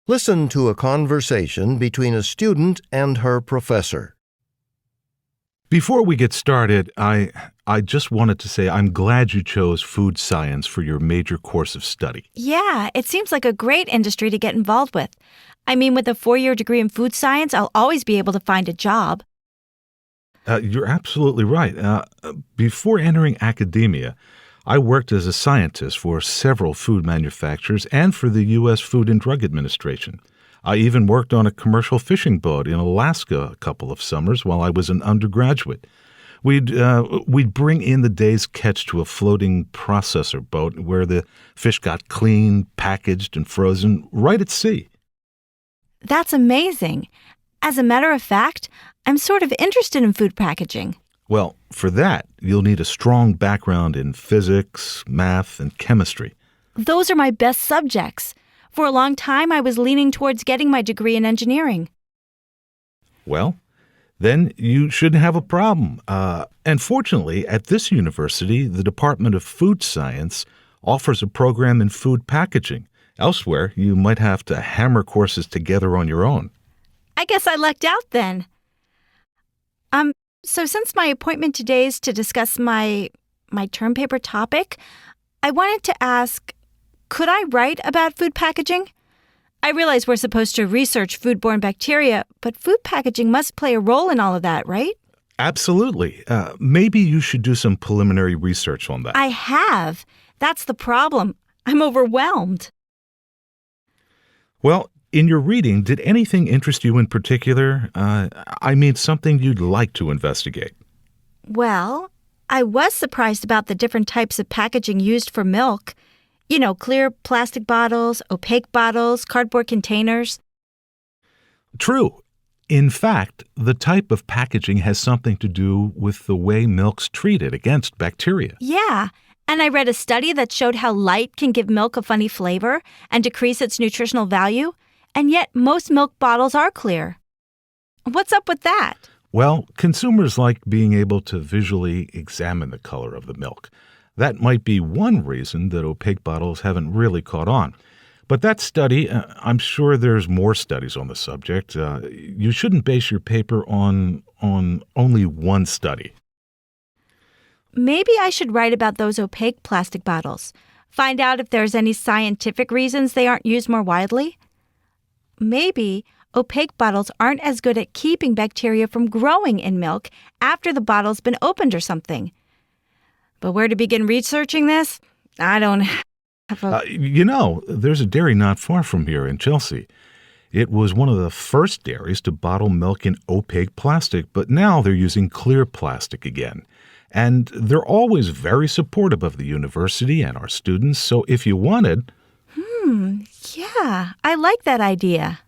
Listen to a conversation between a student and her professor. Before we get started, I just wanted to say I'm glad you chose food science for your major course of study. Yeah, it seems like a great industry to get involved with. I mean, with a 4-year degree in food science, I'll always be able to find a job. You're absolutely right. Before entering academia, I worked as a scientist for several food manufacturers and for the U.S. Food and Drug Administration. I even worked on a commercial fishing boat in Alaska a couple of summers while I was an undergraduate. We'd bring in the day's catch to a floating processor boat where the fish got cleaned, packaged, and frozen right at sea. That's amazing. As a matter of fact, I'm sort of interested in food packaging. Well, for that, you'll need a strong background in physics, math, and chemistry. Those are my best subjects. For a long time, I was leaning towards getting my degree in engineering. Well, then you shouldn't have a problem. And fortunately, at this university, the Department of Food Science offers a program in food packaging. Elsewhere, you might have to hammer courses together on your own. I guess I lucked out then. So since my appointment today is to discuss my term paper topic, I wanted to ask, could I write about food packaging? I realize we're supposed to research foodborne bacteria, but food packaging must play a role in all of that, right? Absolutely. Maybe you should do some preliminary research on that. I have. That's the problem. I'm overwhelmed. Well, in your reading, did anything interest you in particular? I mean, something you'd like to investigate. Well, I was surprised about the different types of packaging used for milk. You know, clear plastic bottles, opaque bottles, cardboard containers. True. In fact, the type of packaging has something to do with the way milk's treated against bacteria. Yeah, and I read a study that showed how light can give milk a funny flavor and decrease its nutritional value, and yet most milk bottles are clear. What's up with that? Well, consumers like being able to visually examine the color of the milk. That might be one reason that opaque bottles haven't really caught on. But that study, I'm sure there's more studies on the subject. You shouldn't base your paper on only one study. Maybe I should write about those opaque plastic bottles. Find out if there's any scientific reasons they aren't used more widely. Maybe opaque bottles aren't as good at keeping bacteria from growing in milk after the bottle's been opened or something. But where to begin researching this? I don't have a... There's a dairy not far from here in Chelsea. It was one of the first dairies to bottle milk in opaque plastic, but now they're using clear plastic again. And they're always very supportive of the university and our students, so if you wanted... Yeah, I like that idea.